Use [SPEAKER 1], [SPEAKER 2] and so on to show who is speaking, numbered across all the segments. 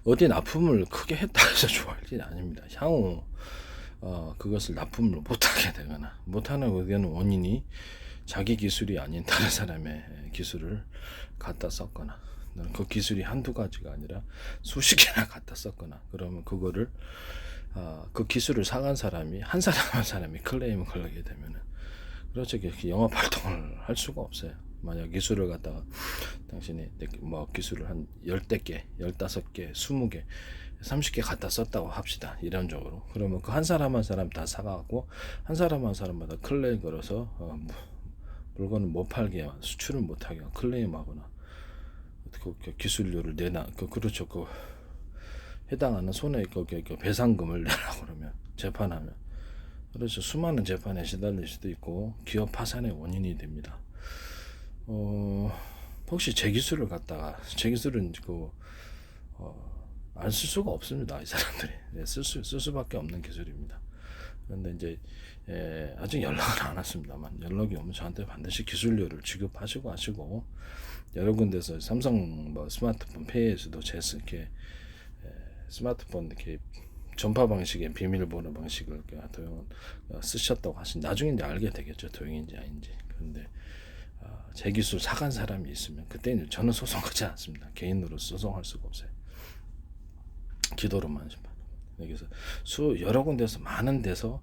[SPEAKER 1] 어디 납품을 크게 했다 해서 좋아할 일이 아닙니다. 향후 그것을 납품을 못하게 되거나 못하는 의견 원인이 자기 기술이 아닌 다른 사람의 기술을 갖다 썼거나 그 기술이 한두 가지가 아니라 수십 개나 갖다 썼거나 그러면 그거를 그 기술을 사간 사람이 한 사람 한 사람이 클레임을 걸게 되면은 그렇죠. 영업 활동을 할 수가 없어요. 만약 기술을 갖다가 당신이 뭐 기술을 한 10개, 15개, 20개, 30개 갖다 썼다고 합시다. 이론적으로. 그러면 그 한 사람 한 사람 다 사가고 한 사람 한 사람마다 클레임 걸어서 물건을 못 팔게 수출을 못 하게 클레임하거나 그 기술료를 내나 그렇죠. 그 해당하는 손해 그 배상금을 내라고 그러면 재판하면 그래서 수많은 재판에 시달릴 수도 있고 기업 파산의 원인이 됩니다. 혹시 제 기술을 갖다가 제 기술은 안 쓸 수가 없습니다. 이 사람들이 쓸 수밖에 없는 기술입니다. 그런데 이제 아직 연락을 안 왔습니다만 연락이 오면 저한테 반드시 기술료를 지급하시고 하시고 여러 군데서 삼성 뭐 스마트폰 페이에서도 이렇게 스마트폰 이렇게 전파 방식의 비밀번호 방식을 도용 쓰셨다고 하신 나중에 이제 알게 되겠죠. 도용인지 아닌지. 그런데 제 기술 사간 사람이 있으면 그때는 저는 소송하지 않습니다. 개인으로 소송할 수가 없어요. 기도로만 그래서 여러 군데서 많은 데서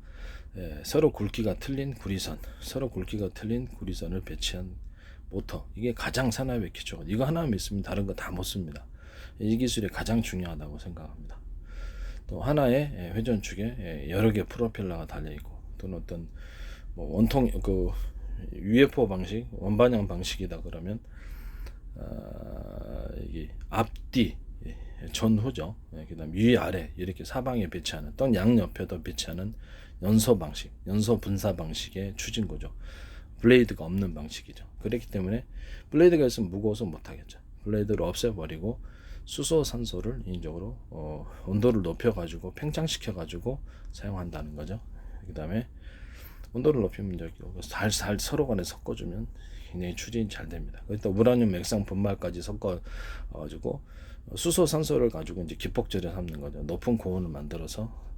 [SPEAKER 1] 서로 굵기가 틀린 구리선을 배치한 모터 이게 가장 산업의 기초. 이거 하나만 있으면 다른 거 다 못 씁니다. 이 기술이 가장 중요하다고 생각합니다. 또 하나의 회전축에 여러 개 프로펠러가 달려 있고 또는 어떤 뭐 원통 그 UFO 방식 원반영 방식이다 그러면 이게 앞뒤 전후죠. 그다음 위 아래 이렇게 사방에 배치하는 또는 양옆에도 배치하는 연소 방식, 연소 분사 방식의 추진구조. 블레이드가 없는 방식이죠. 그렇기 때문에 블레이드가 있으면 무거워서 못하겠죠. 블레이드를 없애버리고 수소 산소를 인적으로 온도를 높여가지고 팽창시켜가지고 사용한다는 거죠. 그 다음에 온도를 높이면 이제 살살 서로 간에 섞어주면 굉장히 추진이 잘 됩니다. 또 우라늄 액상 분말까지 섞어가지고 수소 산소를 가지고 이제 기폭제를 삼는 거죠. 높은 고온을 만들어서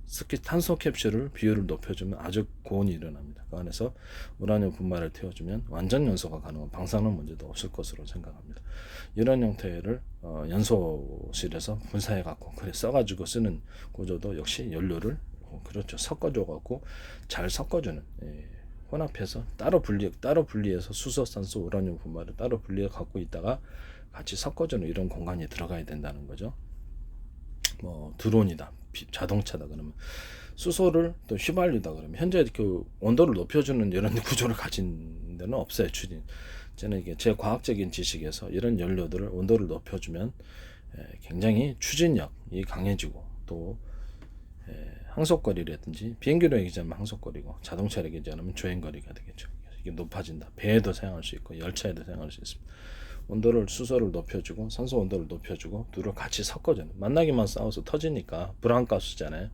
[SPEAKER 1] 탄소 캡슐을 비율을 높여주면 아주 고온이 일어납니다. 그 안에서 우라늄 분말을 태워주면 완전 연소가 가능한 방사능 문제도 없을 것으로 생각합니다. 이런 형태를 연소실에서 분사해 갖고 그래 써가지고 쓰는 구조도 역시 연료를 그렇죠 섞어줘 갖고 잘 섞어주는 혼합해서 따로 분리해서 수소, 산소, 우라늄 분말을 따로 분리해 갖고 있다가 같이 섞어주는 이런 공간이 들어가야 된다는 거죠. 뭐 드론이다, 자동차다 그러면 수소를 또 휘발유다 그러면 현재 그 온도를 높여주는 이런 구조를 가진 데는 없어요. 저는 이게 제 과학적인 지식에서 이런 연료들을 온도를 높여주면 굉장히 추진력이 강해지고 또 항속거리라든지 비행기로 얘기하면 항속거리고 자동차로 얘기하면 주행거리가 되겠죠. 이게 높아진다. 배에도 사용할 수 있고 열차에도 사용할 수 있습니다. 수소를 높여주고 산소 온도를 높여주고 둘을 같이 섞어주는 만나기만 싸워서 터지니까 불안가스잖아요.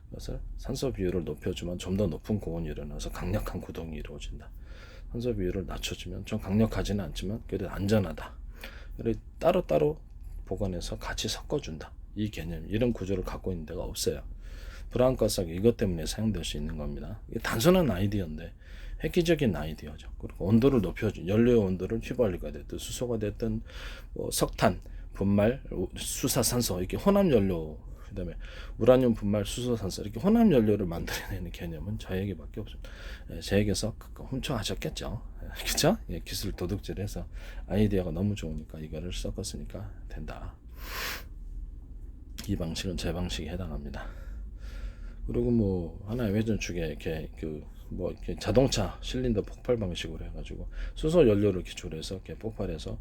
[SPEAKER 1] 그래서 산소 비율을 높여주면 좀 더 높은 고온이 일어나서 강력한 구동이 이루어진다. 산소 비율을 낮춰주면 좀 강력하지는 않지만 그래도 안전하다. 그리고 따로따로 보관해서 같이 섞어준다. 이 개념 이런 구조를 갖고 있는 데가 없어요. 불안가스가 이것 때문에 사용될 수 있는 겁니다. 이게 단순한 아이디어인데 획기적인 아이디어죠. 그리고 온도를 높여준 연료의 온도를 휘발유가 됐든 수소가 됐든 뭐 석탄, 분말, 수사산소 이렇게 혼합 연료 그다음에 우라늄 분말, 수소산소 이렇게 혼합 연료를 만들어내는 개념은 저에게밖에 없습니다. 저에게서 훔쳐하셨겠죠. 그렇죠? 기술 도둑질해서 아이디어가 너무 좋으니까 이거를 섞었으니까 된다. 이 방식은 제 방식에 해당합니다. 그리고 뭐 하나의 회전축에 이렇게 이렇게 자동차 실린더 폭발 방식으로 해가지고 수소 연료를 기초로 해서 이렇게 폭발해서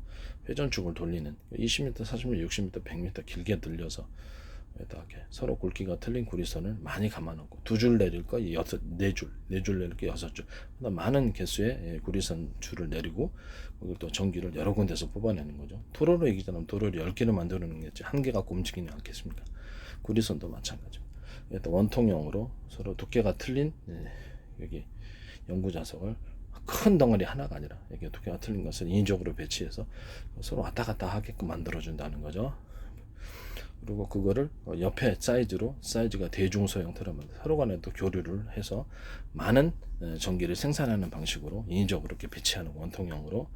[SPEAKER 1] 회전축을 돌리는 20m, 40m, 60m, 100m 길게 늘려서 이렇게 서로 굵기가 틀린 구리선을 많이 감아놓고 2줄 내릴 거 4줄 내릴 거 6줄 많은 개수의 구리선 줄을 내리고 거기 또 전기를 여러 군데서 뽑아내는 거죠. 도로로 얘기하자면 도로를 10개를 만드는 게 한 개 갖고 움직이지 않겠습니까? 구리선도 마찬가지입니다. 또 원통형으로 서로 두께가 틀린 여기 연구 자석을 큰 덩어리 하나가 아니라 이렇게 두께가 틀린 것을 인위적으로 배치해서 서로 왔다 갔다 하게끔 만들어 준다는 거죠. 그리고 그거를 옆에 사이즈가 대중소 형태로 만들어 서로 간에 또 교류를 해서 많은 전기를 생산하는 방식으로 인위적으로 이렇게 배치하는 원통형으로.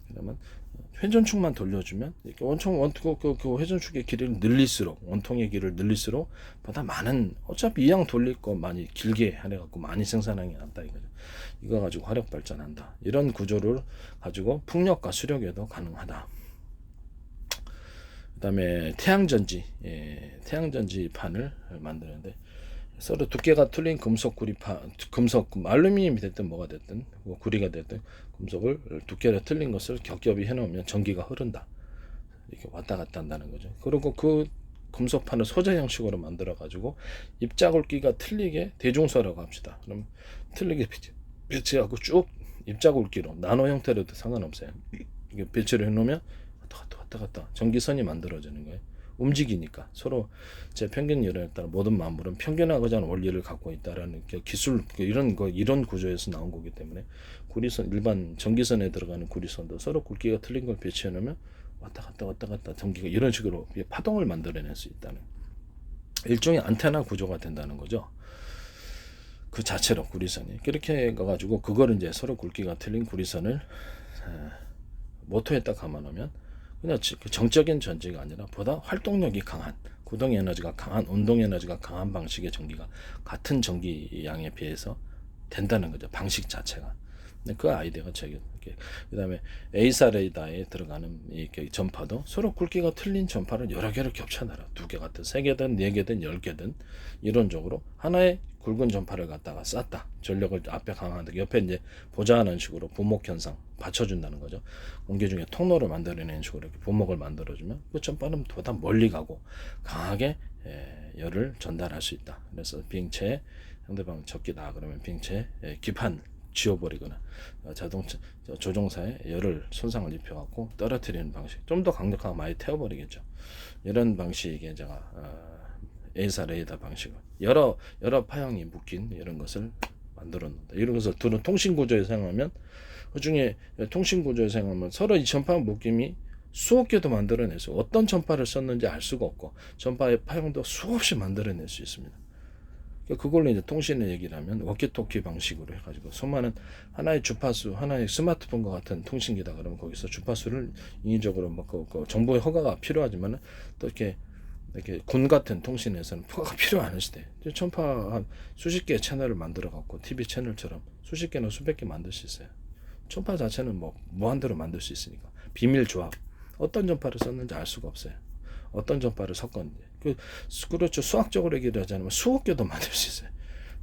[SPEAKER 1] 그러면 회전축만 돌려주면 이렇게 그 회전축의 길이를 늘릴수록 원통의 길이를 늘릴수록 보다 많은 어차피 이왕 돌릴 거 많이 길게 해갖고 많이 생산하는 게 낫다 이거죠. 이거 가지고 화력 발전한다. 이런 구조를 가지고 풍력과 수력에도 가능하다. 그다음에 태양전지판을 만드는데 서로 두께가 틀린 금속 알루미늄이 됐든 뭐가 됐든 구리가 됐든 금속을 두께가 틀린 것을 겹겹이 해놓으면 전기가 흐른다. 이렇게 왔다 갔다 한다는 거죠. 그리고 그 금속판을 소재 형식으로 만들어 가지고 입자굵기가 틀리게 대중소라고 합시다. 그럼 틀리게 배치하고 쭉 입자굵기로 나노 형태로도 상관없어요. 이게 배치를 해놓으면 왔다 갔다 전기선이 만들어지는 거예요. 움직이니까 서로 제 평균 이론에 따라 모든 만물은 평균하고자 하는 원리를 갖고 있다라는 기술 이런 구조에서 나온 거기 때문에 구리선 일반 전기선에 들어가는 구리선도 서로 굵기가 틀린 걸 배치해 놓으면 왔다 갔다 전기가 이런 식으로 파동을 만들어낼 수 있다는 일종의 안테나 구조가 된다는 거죠. 그 자체로 구리선이 그렇게 가가지고 그걸 이제 서로 굵기가 틀린 구리선을 모터에 딱 감아놓으면 그냥 정적인 전지가 아니라 보다 활동력이 강한 구동 에너지가 강한 운동 에너지가 강한 방식의 전기가 같은 전기 양에 비해서 된다는 거죠. 방식 자체가. 그 아이디어가 저기 그다음에 A사 레이더에 들어가는 이 전파도 서로 굵기가 틀린 전파를 여러 개를 겹쳐놔라. 2개 같은 3개든 4개든 10개든 이론적으로 하나의 굵은 전파를 갖다가 쐈다. 전력을 앞에 강화한다. 옆에 이제 보좌하는 식으로 분목 현상 받쳐준다는 거죠. 공기 중에 통로를 만들어내는 식으로 이렇게 분목을 만들어주면 그 전파는 보다 멀리 가고 강하게 열을 전달할 수 있다. 그래서 비행체 상대방 적기다 그러면 비행체 기판 지워버리거나 자동차 조종사에 열을 손상을 입혀갖고 떨어뜨리는 방식 좀 더 강력하게 많이 태워버리겠죠. 이런 방식의 제가 A사 레이더 방식을 여러 파형이 묶인 이런 것을 만들어 놓는다. 이런 것을 두는 통신 구조에 사용하면 그 중에 통신 구조에 사용하면 서로 이 전파 묶임이 수억 개도 만들어내서 어떤 전파를 썼는지 알 수가 없고 전파의 파형도 수없이 만들어낼 수 있습니다. 그걸로 이제 통신의 얘기를 하면 워키토키 방식으로 해가지고 수많은 하나의 주파수, 하나의 스마트폰과 같은 통신기다 그러면 거기서 주파수를 인위적으로 막 그 정보의 허가가 필요하지만 또 이렇게 군 같은 통신에서는 허가가 필요 않을 시대. 전파 한 수십 개의 채널을 만들어 갖고 TV 채널처럼 수십 개나 수백 개 만들 수 있어요. 전파 자체는 뭐 무한대로 만들 수 있으니까 비밀 조합 어떤 전파를 썼는지 알 수가 없어요. 어떤 전파를 섞었는지. 그렇죠. 수학적으로 얘기를 하자면 수억 개도 만들 수 있어요.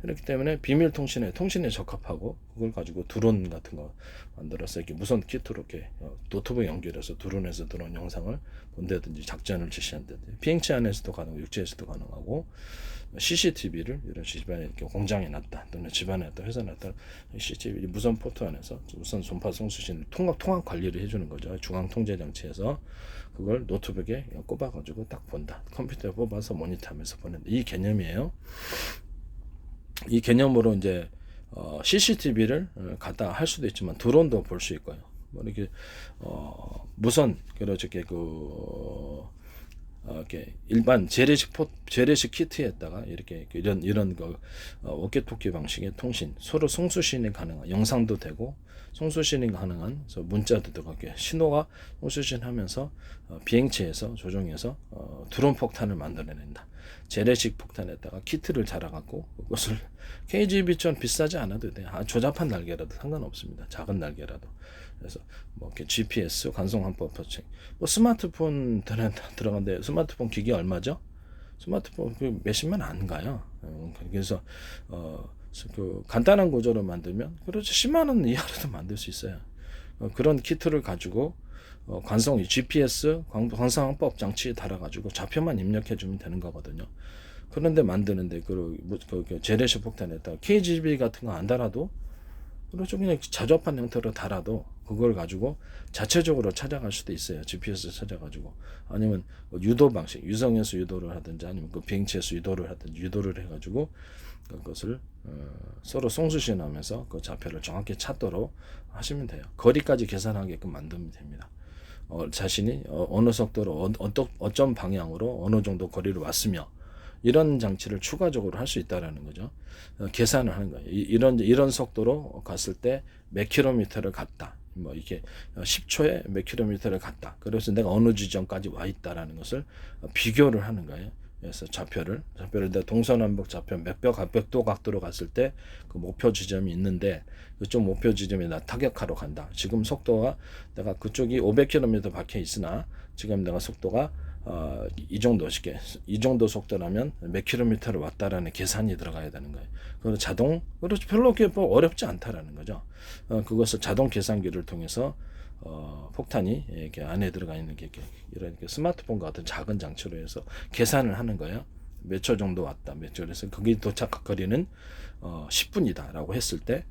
[SPEAKER 1] 그렇기 때문에 비밀 통신에 적합하고 그걸 가지고 드론 같은 거 만들어서 이렇게 무선 키트로 이렇게 노트북 연결해서 드론에서 들어온 영상을 본다든지 작전을 지시한다든지 비행체 안에서도 가능하고 육지에서도 가능하고 CCTV를 이런 집안에 이렇게 공장에 놨다 또는 집안에 놨다 회사에 놨다 CCTV 무선 포트 안에서 무선 전파 송수신을 통합 관리를 해주는 거죠. 중앙 통제 장치에서 그걸 노트북에 꼽아가지고 딱 본다. 컴퓨터에 뽑아서 모니터하면서 보는 이 개념이에요. 이 개념으로 이제 CCTV를 갖다 할 수도 있지만 드론도 볼 수 있고요. 뭐 이렇게 무선 그렇게 이렇게 일반 재래식 키트에다가 이렇게 이런 워키토키 방식의 통신 서로 송수신이 가능한 영상도 되고 송수신이 가능한 문자도 들어가게 신호가 송수신하면서 비행체에서 조종해서 드론 폭탄을 만들어낸다. 재래식 폭탄에다가 키트를 달아갖고 그것을 KGB처럼 비싸지 않아도 돼. 조잡한 날개라도 상관없습니다. 작은 날개라도. 그래서 뭐 이렇게 GPS 관성 한법 표책. 뭐 스마트폰 들어간데 스마트폰 기기 얼마죠? 스마트폰 몇십만 안 가요. 그래서 그 간단한 구조로 만들면 그렇죠 10만 원 이하로도 만들 수 있어요. 그런 키트를 가지고 관성 GPS 관성항법 장치에 달아가지고 좌표만 입력해주면 되는 거거든요. 그런데 만드는데 그 재래식 폭탄에다가 KGB 같은 거 안 달아도 그렇죠 그냥 자주합한 형태로 달아도 그걸 가지고 자체적으로 찾아갈 수도 있어요. GPS 찾아가지고 아니면 유도 방식 유성에서 유도를 하든지 아니면 그 비행체에서 유도를 하든지 유도를 해가지고 그것을 서로 송수신하면서 그 좌표를 정확히 찾도록 하시면 돼요. 거리까지 계산하게끔 만들면 됩니다. 자신이 어느 속도로 어떤 방향으로 어느 정도 거리를 왔으며 이런 장치를 추가적으로 할 수 있다라는 거죠. 계산을 하는 거예요. 이런 속도로 갔을 때 몇 킬로미터를 갔다. 뭐 이렇게 10초에 몇 킬로미터를 갔다. 그래서 내가 어느 지점까지 와 있다라는 것을 비교를 하는 거예요. 그래서 좌표를 내가 동서남북 좌표 몇도 각도로 갔을 때 그 목표 지점이 있는데 그쪽 목표 지점에 나 타격하러 간다. 지금 속도가 내가 그쪽이 500km 밖에 있으나 지금 내가 속도가 이 정도 속도라면 몇 킬로미터를 왔다라는 계산이 들어가야 되는 거예요. 그렇죠. 별로 그렇게 뭐 어렵지 않다라는 거죠. 그것을 자동 계산기를 통해서 폭탄이 이렇게 안에 들어가 있는 게 이런 스마트폰 같은 작은 장치로 해서 계산을 하는 거예요. 몇 초 정도 왔다, 몇 초. 그래서 거기 도착 거리는 10분이다라고 했을 때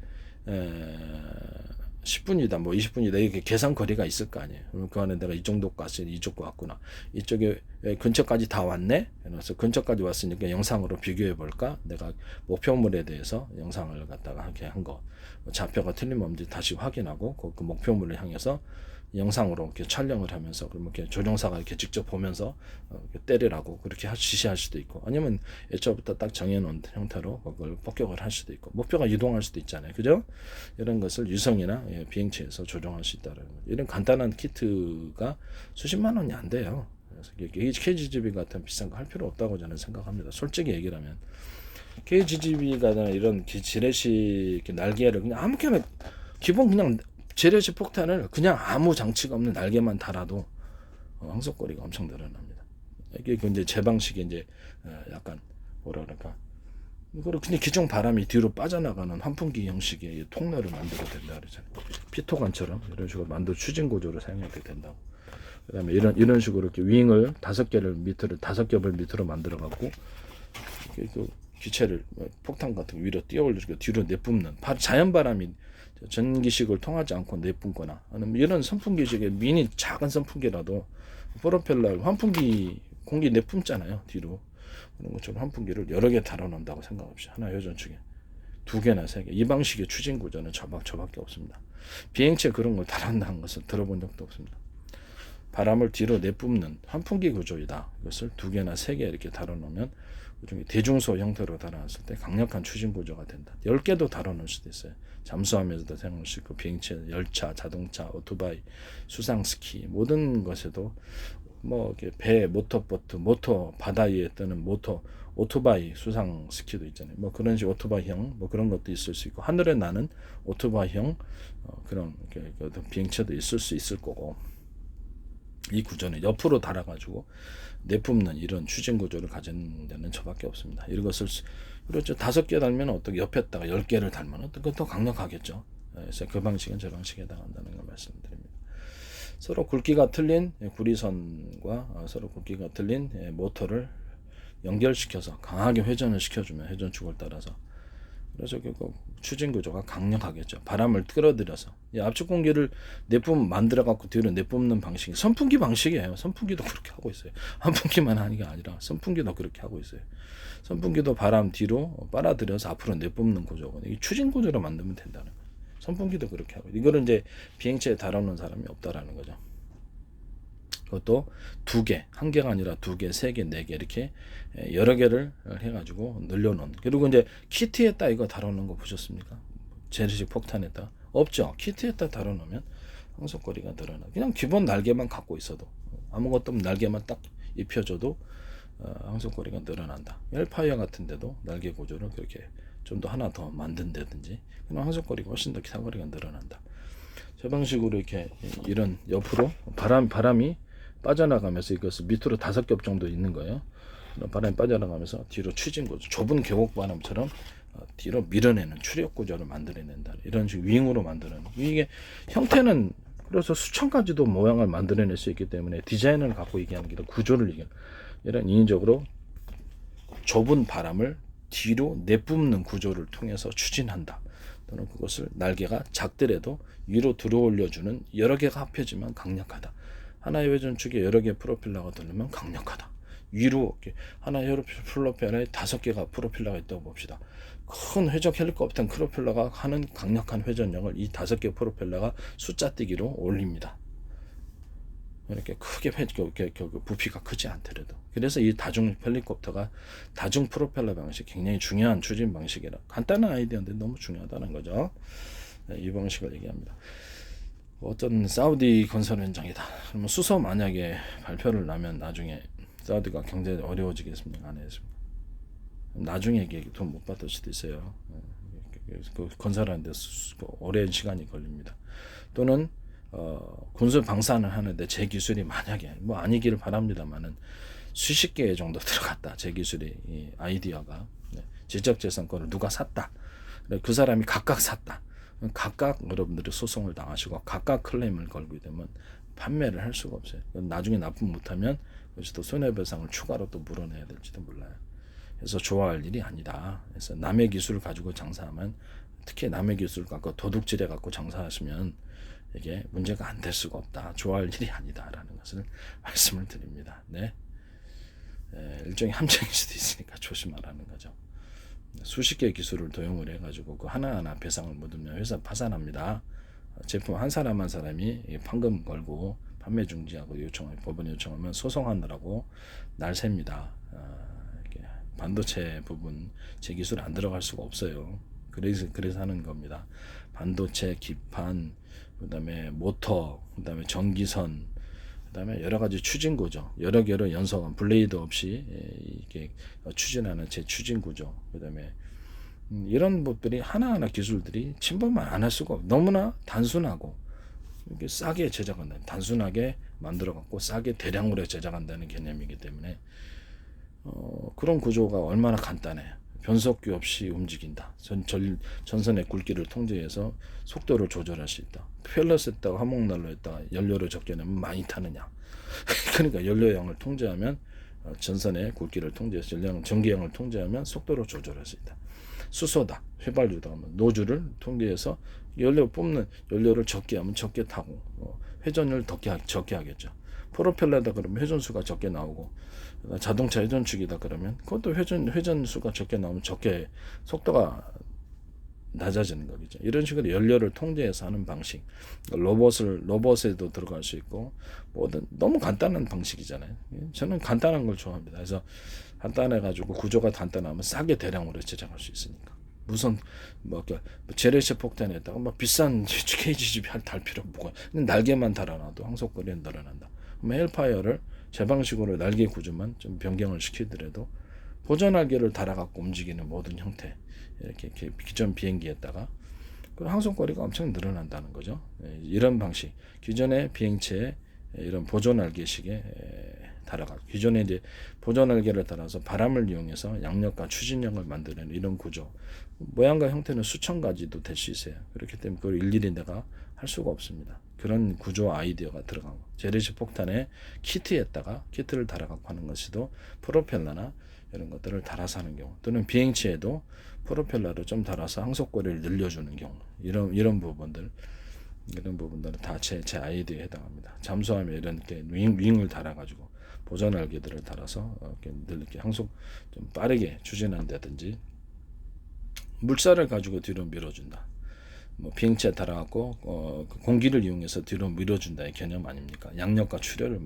[SPEAKER 1] 10분이다, 뭐 20분이다 이렇게 계산 거리가 있을 거 아니에요. 그럼 그 안에 내가 이 정도까지 이쪽 왔구나. 이쪽에 근처까지 다 왔네. 그래서 근처까지 왔으니까 영상으로 비교해 볼까. 내가 목표물에 대해서 영상을 갖다가 하게 한 거. 좌표가 틀림없는지 다시 확인하고 그 목표물을 향해서 영상으로 이렇게 촬영을 하면서 그러면 이렇게 조종사가 이렇게 직접 보면서 이렇게 때리라고 그렇게 지시할 수도 있고 아니면 애초부터 딱 정해놓은 형태로 그걸 폭격을 할 수도 있고 목표가 이동할 수도 있잖아요, 그죠? 이런 것을 유성이나 비행체에서 조종할 수 있다는 거죠. 이런 간단한 키트가 수십만 원이 안 돼요. 그래서 KGGB 같은 비싼 거 할 필요 없다고 저는 생각합니다. 솔직히 얘기를 하면 KGGB가 이런 지뢰식 날개를 그냥 아무렇게나 기본 그냥 재래식 폭탄을 그냥 아무 장치가 없는 날개만 달아도 항속거리가 엄청 늘어납니다. 이게 이제 제 방식의 이제 약간 뭐라 그럴까, 이거를 그냥 기존 바람이 뒤로 빠져나가는 환풍기 형식의 통로를 만들어도 된다 그러잖아요. 피토관처럼 이런 식으로 만들 추진 구조를 사용해도 된다고. 그다음에 이런 식으로 이렇게 윙을 5겹을 밑으로 만들어 갖고 그 기체를 폭탄 같은 거 위로 띄워올리고 뒤로 내뿜는 자연 바람이 전기식을 통하지 않고 내뿜거나 아니면 이런 선풍기식의 미니 작은 선풍기라도 프로펠러 환풍기 공기 내뿜잖아요, 뒤로. 그런 것처럼 환풍기를 여러 개 달아놓는다고 생각합시다. 하나 회전축에 2개나 3개. 이 방식의 추진 구조는 저밖에 없습니다. 비행체 그런 걸 달아놓는 것을 들어본 적도 없습니다. 바람을 뒤로 내뿜는 환풍기 구조이다. 이것을 2개나 3개 이렇게 달아놓으면 대중소 형태로 달아놨을 때 강력한 추진 구조가 된다. 10개도 달아놓을 수도 있어요. 잠수함에서도 사용할 수 있고 비행체, 열차, 자동차, 오토바이, 수상 스키 모든 것에도 뭐 배, 모터보트, 모터 바다 위에 뜨는 오토바이, 수상 스키도 있잖아요. 뭐 그런 식 오토바이형 뭐 그런 것도 있을 수 있고 하늘에 나는 오토바이형 그런 비행체도 있을 수 있을 거고. 이 구조는 옆으로 달아가지고 내뿜는 이런 추진 구조를 가진 데는 저밖에 없습니다. 이것을 그렇죠. 5개 달면 어떻게 옆에다가 10개를 달면 어떻게 더 강력하겠죠. 그래서 그 방식은 저 방식에 해당한다는 걸 말씀드립니다. 서로 굵기가 틀린 구리선과 서로 굵기가 틀린 모터를 연결시켜서 강하게 회전을 시켜주면 회전축을 따라서 그래서 그 추진 구조가 강력하겠죠. 바람을 끌어들여서 압축 공기를 만들어 갖고 뒤로 내뿜는 방식이 선풍기 방식이에요. 선풍기도 그렇게 하고 있어요. 환풍기만 하는 게 아니라 선풍기도 그렇게 하고 있어요. 선풍기도 바람 뒤로 빨아들여서 앞으로 내뿜는 구조거든요. 이 추진 구조로 만들면 된다는 거예요. 선풍기도 그렇게 하고 이거를 이제 비행체에 달아놓은 사람이 없다라는 거죠. 그것도 2개, 1개가 아니라 2개, 3개, 4개 이렇게 여러 개를 해가지고 늘려놓은. 그리고 이제 키트에다 이거 달아놓은 거 보셨습니까? 재래식 폭탄에다 없죠. 키트에다 달아놓으면 항속거리가 늘어나. 그냥 기본 날개만 갖고 있어도 아무것도 없는 날개만 딱 입혀줘도 항속거리가 늘어난다. 헬파이어 같은데도 날개 구조를 그렇게 좀 더 하나 더 만든다든지 그럼 항속거리가 훨씬 더 사거리가 늘어난다. 저 방식으로 이렇게 이런 옆으로 바람이 빠져나가면서 이것을 밑으로 5겹 정도 있는 거예요. 바람이 빠져나가면서 뒤로 추진 구조, 좁은 계곡 바람처럼 뒤로 밀어내는 추력 구조를 만들어낸다. 이런 식 윙으로 만드는. 이게 형태는 그래서 수천 가지도 모양을 만들어낼 수 있기 때문에 디자인을 갖고 얘기하는 게 아니라 구조를 얘기하는. 이런 인위적으로 좁은 바람을 뒤로 내뿜는 구조를 통해서 추진한다. 또는 그것을 날개가 작더라도 위로 들어올려주는 여러 개가 합해지면 강력하다. 하나의 회전축에 여러 개의 프로펠러가 돌리면 강력하다. 위로 하나의 프로펠러에 5개가 프로펠러가 있다고 봅시다. 큰 회적 헬리콥터 프로펠러가 하는 강력한 회전력을 이 5개 프로펠러가 숫자 띄기로 올립니다. 이렇게 크게 부피가 크지 않더라도. 그래서 이 다중 헬리콥터가 다중 프로펠러 방식 굉장히 중요한 추진 방식이라 간단한 아이디어인데 너무 중요하다는 거죠. 이 방식을 얘기합니다. 어떤 사우디 건설 현장이다. 그러면 수소 만약에 발표를 나면 나중에 사우디가 경제 어려워지겠습니까? 안 했습니다. 나중에 돈 못 받을 수도 있어요. 그 건설하는데 오랜 시간이 걸립니다. 또는 군수 방산을 하는데 제 기술이 만약에 뭐 아니기를 바랍니다만은 수십 개 정도 들어갔다. 제 기술이 이 아이디어가 지적재산권을 누가 샀다. 그 사람이 각각 샀다. 각각 여러분들이 소송을 당하시고 각각 클레임을 걸게 되면 판매를 할 수가 없어요. 나중에 납품 못하면 그것도 손해배상을 추가로 또 물어내야 될지도 몰라요. 그래서 좋아할 일이 아니다. 그래서 남의 기술을 가지고 장사하면 특히 남의 기술을 갖고 도둑질해 갖고 장사하시면 이게 문제가 안 될 수가 없다. 좋아할 일이 아니다라는 것을 말씀을 드립니다. 네. 일종의 함정일 수도 있으니까 조심하라는 거죠. 수십 개의 기술을 도용을 해가지고 그 하나하나 배상을 묻으면 회사 파산합니다. 제품 한 사람 한 사람이 판금 걸고 판매 중지하고 법원에 요청하면 소송하느라고 날 셉니다. 반도체 부분 제 기술 안 들어갈 수가 없어요. 그래서 하는 겁니다. 반도체, 기판, 그다음에 모터, 그다음에 전기선, 그다음에 여러 가지 추진 구조, 여러 개로 연속한 블레이드 없이 이게 추진하는 제 추진 구조, 그다음에 이런 것들이 하나하나 기술들이 침범만 안 할 수가 없고 너무나 단순하고 이게 싸게 제작한다. 단순하게 만들어 갖고 싸게 대량으로 제작한다는 개념이기 때문에 그런 구조가 얼마나 간단해요. 변속기 없이 움직인다. 전선의 굵기를 통제해서 속도를 조절할 수 있다. 펠럿에다가 화목난로에다가 연료를 적게 내면 많이 타느냐. 그러니까 연료량을 통제하면 전선의 굵기를 통제해서 전기량을 통제하면 속도를 조절할 수 있다. 수소다. 휘발유다. 노즐을 통제해서 연료를 적게 하면 적게 타고 회전율 적게 하겠죠. 프로펠러다 그러면 회전수가 적게 나오고 자동차 회전축이다 그러면 그것도 회전수가 적게 나오면 적게 속도가 낮아지는 거겠죠. 이런 식으로 연료를 통제해서 하는 방식. 로봇에도 들어갈 수 있고 뭐든 너무 간단한 방식이잖아요. 저는 간단한 걸 좋아합니다. 그래서 간단해가지고 구조가 간단하면 싸게 대량으로 제작할 수 있으니까. 무슨 재래식 폭탄에다가 비싼 KGB 달 필요 없고 날개만 달아놔도 항속거리는 늘어난다. 그럼 헬파이어를 제 방식으로 날개 구조만 좀 변경을 시키더라도 보조 날개를 달아갖고 움직이는 모든 형태 이렇게 기존 비행기에다가 그 항속거리가 엄청 늘어난다는 거죠. 이런 방식 기존의 비행체에 이런 보조 날개식에 달아가 기존에 이제 보조 날개를 달아서 바람을 이용해서 양력과 추진력을 만드는 이런 구조 모양과 형태는 수천 가지도 될 수 있어요. 그렇기 때문에 그걸 일일이 내가 할 수가 없습니다. 그런 구조 아이디어가 들어간 거. 재래식 폭탄에 키트를 달아갖고 하는 것이도 프로펠러나 이런 것들을 달아서 하는 경우 또는 비행체에도 프로펠러를 좀 달아서 항속거리를 늘려주는 경우 이런 부분들은 다 제 아이디어에 해당합니다. 잠수함에 이렇게 윙을 달아가지고 보조 날개들을 달아서 이렇게 항속 좀 빠르게 추진한다든지 물살을 가지고 뒤로 밀어준다. 비행체에 달아갖고 공기를 이용해서 뒤로 밀어준다의 개념 아닙니까? 양력과 출혈을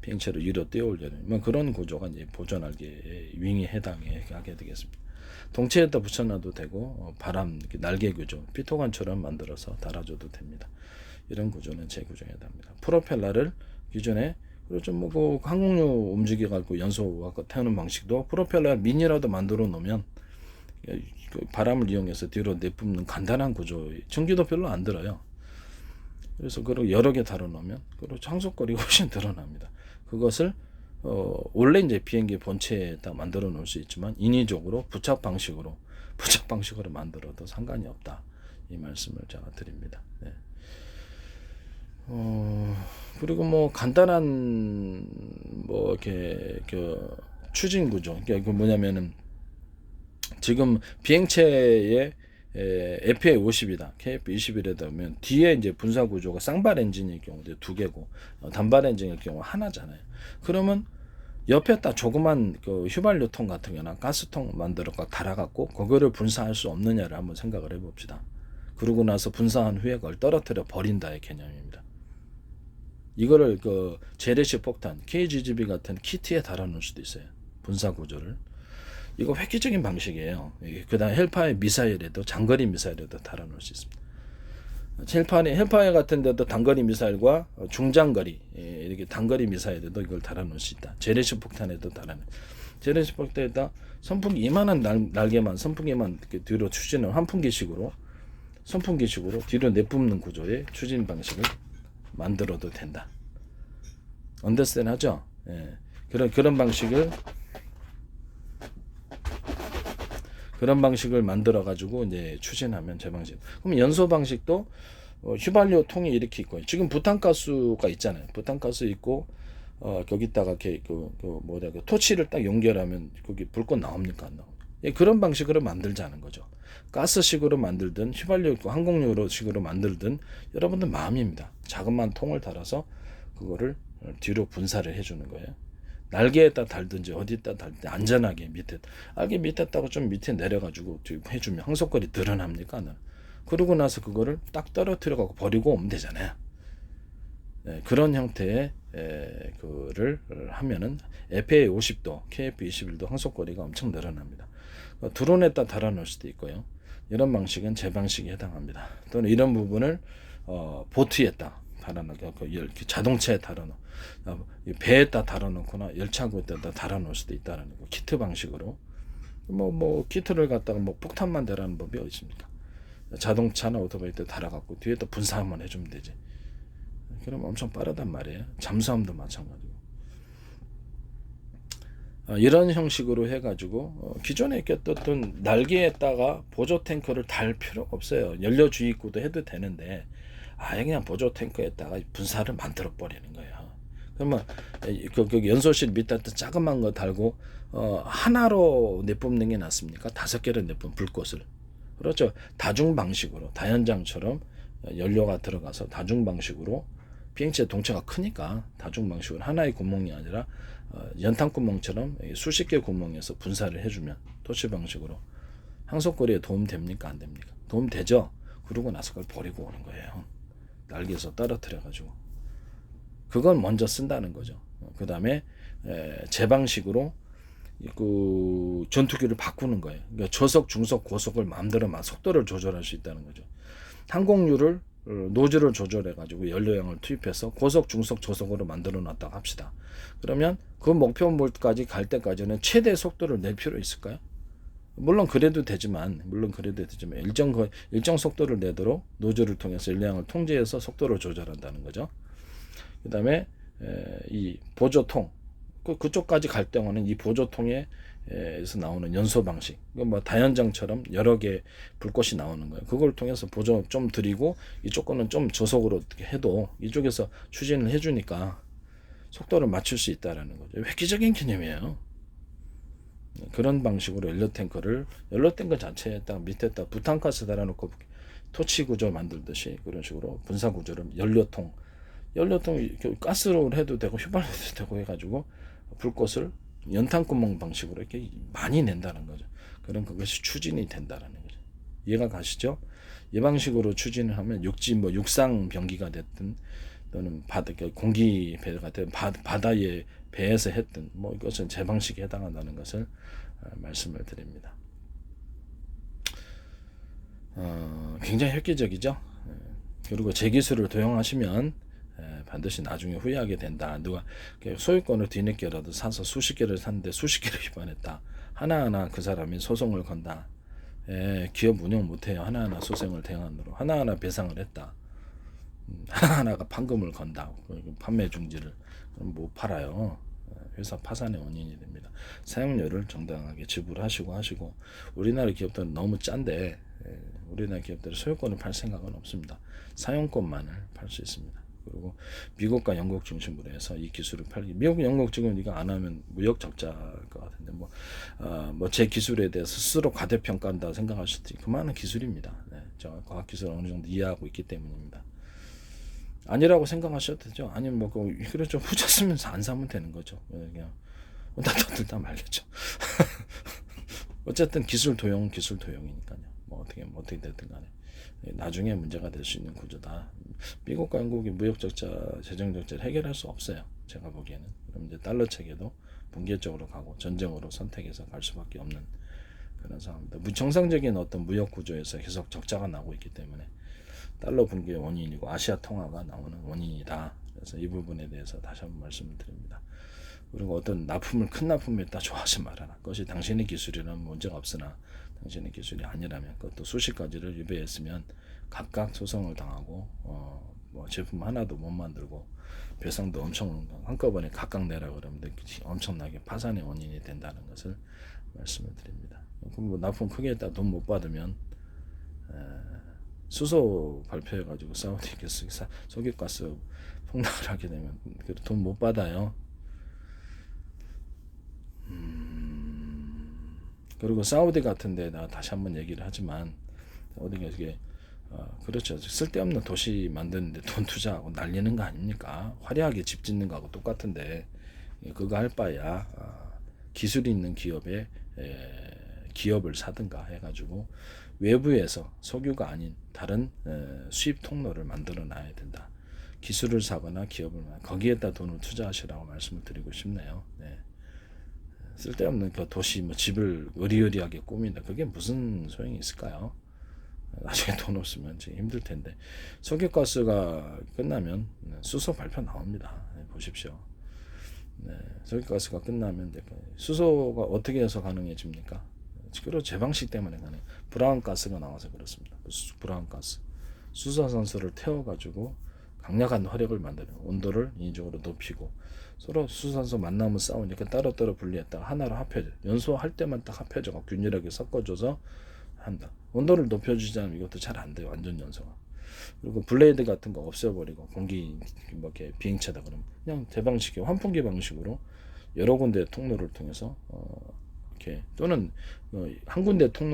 [SPEAKER 1] 비행체로 위로 떼어올려는 그런 구조가 이제 보조 날개의 윙에 해당하게 되겠습니다. 동체에다 붙여놔도 되고 바람 날개 구조 피토관처럼 만들어서 달아줘도 됩니다. 이런 구조는 제 구조에 해당합니다. 프로펠러를 기존에 그리고 그 항공유 움직여갖고 연소 태우는 방식도 프로펠러 미니라도 만들어 놓으면 바람을 이용해서 뒤로 내뿜는 간단한 구조 전기도 별로 안 들어요. 그래서 그걸 여러 개 달아 놓으면 그리고 항속거리가 훨씬 늘어납니다. 그것을 원래 이제 비행기 본체에다 만들어 놓을 수 있지만 인위적으로 부착 방식으로 만들어도 상관이 없다. 이 말씀을 제가 드립니다. 네. 그리고 간단한 이렇게 추진 구조. 그러니까 뭐냐면은 지금 비행체에 FA50이다, KF21이다 하면 뒤에 이제 분사 구조가 쌍발 엔진일 경우 2개고 단발 엔진일 경우 하나잖아요. 그러면 옆에다 조그만 휘발유통 같은 거나 가스통 만들어 달아갖고 그거를 분사할 수 없느냐를 한번 생각을 해봅시다. 그러고 나서 분사한 후에 그걸 떨어뜨려 버린다의 개념입니다. 이거를 그 재래식 폭탄 KGB 같은 키트에 달아놓을 수도 있어요. 분사 구조를. 이거 획기적인 방식이에요. 그다음 헬파이 미사일에도 장거리 미사일에도 달아놓을 수 있습니다. 헬파이 같은 데도 단거리 미사일과 중장거리 이렇게 단거리 미사일에도 이걸 달아놓을 수 있다. 재래식 폭탄에도 달아놓을. 재래식 폭탄에다 선풍기 이만한 날개만 선풍기만 이렇게 뒤로 추진을 선풍기식으로 뒤로 내뿜는 구조의 추진 방식을 만들어도 된다. 언더스탠 하죠? 예. 그런 방식을 만들어 가지고 이제 추진하면 제 방식. 그럼 연소 방식도 휘발유 통이 이렇게 있고 지금 부탄가스가 있잖아요. 부탄가스 있고 거기다가 이렇게 그 토치를 딱 연결하면 거기 불꽃 나옵니까 안 나옵니까? 예, 그런 방식으로 만들자는 거죠. 가스식으로 만들든 휘발유 항공유로 식으로 만들든 여러분들 마음입니다. 자그마한 통을 달아서 그거를 뒤로 분사를 해주는 거예요. 날개에다 달든지 어디다 달든지 안전하게 밑에 알게 밑에다가 좀 밑에 내려가지고 해주면 항속거리 늘어납니까? 그러고 나서 그거를 딱 떨어뜨려 갖고 버리고 오면 되잖아요. 네, 그런 형태의 그를 하면은 FA 50도, KF 21도 항속거리가 엄청 늘어납니다. 드론에다 달아놓을 수도 있고요. 이런 방식은 제 방식에 해당합니다. 또는 이런 부분을 보트에다 달아놓고 자동차에 달아놓고 배에다 달아놓거나 열차구에다 달아놓을 수도 있다는 거. 키트 방식으로 키트를 갖다가 폭탄만 대라는 법이 어디 있습니까? 자동차나 오토바이에 달아갖고 뒤에다 분사 한번 해주면 되지. 그럼 엄청 빠르단 말이에요. 잠수함도 마찬가지고. 이런 형식으로 해가지고 기존에 꼈던 날개에다가 보조 탱크를 달 필요가 없어요. 연료 주입구도 해도 되는데 아예 그냥 보조 탱크에다가 분사를 만들어 버리는 거예요. 그러면 그 연소실 밑에 작은 거 달고 하나로 내뿜는 게 낫습니까? 5개를 내뿜 불꽃을. 그렇죠. 다중 방식으로 다연장처럼 연료가 들어가서 다중 방식으로 비행체 동체가 크니까 다중 방식으로 하나의 구멍이 아니라 연탄 구멍처럼 수십 개 구멍에서 분사를 해주면 토치 방식으로 항속거리에 도움 됩니까? 안 됩니까? 도움 되죠. 그러고 나서 그걸 버리고 오는 거예요. 날개에서 떨어뜨려 가지고 그건 먼저 쓴다는 거죠. 그 다음에 제 방식으로 그 전투기를 바꾸는 거예요. 그러니까 저속, 중속, 고속을 마음대로 속도를 조절할 수 있다는 거죠. 항공유를 노즐을 조절해 가지고 연료량을 투입해서 고속, 중속, 저속으로 만들어 놨다고 합시다. 그러면 그 목표물까지 갈 때까지는 최대 속도를 낼 필요 있을까요? 물론 그래도 되지만 일정 속도를 내도록 노즐을 통해서 연료량을 통제해서 속도를 조절한다는 거죠. 그다음에 이 보조통 그쪽까지 갈 경우는 이 보조통에서 나오는 연소 방식, 다연장처럼 여러 개 불꽃이 나오는 거예요. 그걸 통해서 보조 좀 드리고 이쪽 거는 좀 저속으로 해도 이쪽에서 추진을 해주니까 속도를 맞출 수 있다라는 거죠. 획기적인 개념이에요. 그런 방식으로 연료 탱크 자체에 딱 밑에다 부탄가스 달아놓고 토치 구조 만들듯이 그런 식으로 분사 구조를 연료통 가스로 해도 되고 휘발유도 되고 해가지고 불꽃을 연탄구멍 방식으로 이렇게 많이 낸다는 거죠. 그럼 그것이 추진이 된다는 거죠. 이해가 가시죠? 이 방식으로 추진을 하면 육상 병기가 됐든 또는 공기 배가 됐든 바다의 배에서 했든 이것은 제 방식에 해당한다는 것을 말씀을 드립니다. 굉장히 획기적이죠. 그리고 제 기술을 도용하시면 반드시 나중에 후회하게 된다. 누가 소유권을 뒤늦게라도 사서 수십 개를 샀는데 수십 개를 위반했다. 하나하나 그 사람이 소송을 건다. 기업 운영 못해요. 하나하나 소송을 대안으로 하나하나 배상을 했다. 하나하나가 판금을 건다. 판매 중지를 못 팔아요. 회사 파산의 원인이 됩니다. 사용료를 정당하게 지불하시고 우리나라 기업들은 너무 짠데 우리나라 기업들은 소유권을 팔 생각은 없습니다. 사용권만을 팔 수 있습니다. 그리고 미국과 영국 중심으로 해서 이 기술을 팔기. 미국, 영국 지금 이거 안 하면 무역 적자일 것 같은데 제 기술에 대해서 스스로 과대평가한다 생각하실 때 그만한 기술입니다. 저 과학 기술을 어느 정도 이해하고 있기 때문입니다. 아니라고 생각하셔도 되죠. 아니면 그래 좀 후자 쓰면서 안 사면 되는 거죠. 그냥 나도 다 말겠죠. 어쨌든 기술 도용이니까요. 어떻게 됐든 간에 나중에 문제가 될 수 있는 구조다. 미국과 영국이 무역 적자, 재정 적자를 해결할 수 없어요. 제가 보기에는. 그럼 이제 달러 체계도 붕괴적으로 가고 전쟁으로 선택해서 갈 수밖에 없는 그런 상황입니다. 무정상적인 어떤 무역 구조에서 계속 적자가 나고 있기 때문에 달러 붕괴의 원인이고 아시아 통화가 나오는 원인이다. 그래서 이 부분에 대해서 다시 한번 말씀을 드립니다. 그리고 어떤 납품을 큰 납품에 따라 좋아하지 말아라. 그것이 당신의 기술이라면 문제가 없으나 당신의 기술이 아니라면 그것도 수십 가지를 유배했으면 각각 소송을 당하고 뭐 제품 하나도 못 만들고 배상도 엄청 한꺼번에 각각 내라 그러면 엄청나게 파산의 원인이 된다는 것을 말씀을 드립니다. 그럼 뭐 납품 크게 했다 돈 못 받으면 수소 발표해가지고 사우디에서 석유가스 폭락을 하게 되면 돈 못 받아요. 그리고 사우디 같은 데다 다시 한번 얘기를 하지만 어디가 이게 그렇죠. 쓸데없는 도시 만드는데 돈 투자하고 날리는 거 아닙니까? 화려하게 집 짓는 거하고 똑같은데 그거 할 바야 기술이 있는 기업에 기업을 사든가 해가지고 외부에서 석유가 아닌 다른 수입 통로를 만들어 놔야 된다. 기술을 사거나 기업을 거기에다 돈을 투자하시라고 말씀을 드리고 싶네요. 네. 쓸데없는 그 도시 뭐 집을 의리의리하게 꾸민다. 그게 무슨 소용이 있을까요? 나중에 돈 없으면 힘들 텐데. 석유가스가 끝나면 수소 발표 나옵니다. 네, 보십시오. 네, 석유가스가 끝나면 수소가 어떻게 해서 가능해집니까? 그리고 제 방식 때문에 가능. 브라운 가스가 나와서 그렇습니다. 브라운 가스. 수소산소를 태워가지고 강력한 화력을 만드는 온도를 인위적으로 높이고 서로 수소산소 만나면 싸우니까 따로따로 분리했다가 하나로 합해져. 연소할 때만 딱 합해져. 균일하게 섞어줘서 한다. 온도를 높여주지 않으면 이것도 잘 안 돼요. 완전 연소가. 그리고 블레이드 같은 거 없애버리고 공기 뭐 이렇게 비행차다 그러면 그냥 대방식의 환풍기 방식으로 여러 군데 통로를 통해서 이렇게 또는 한 군데 통로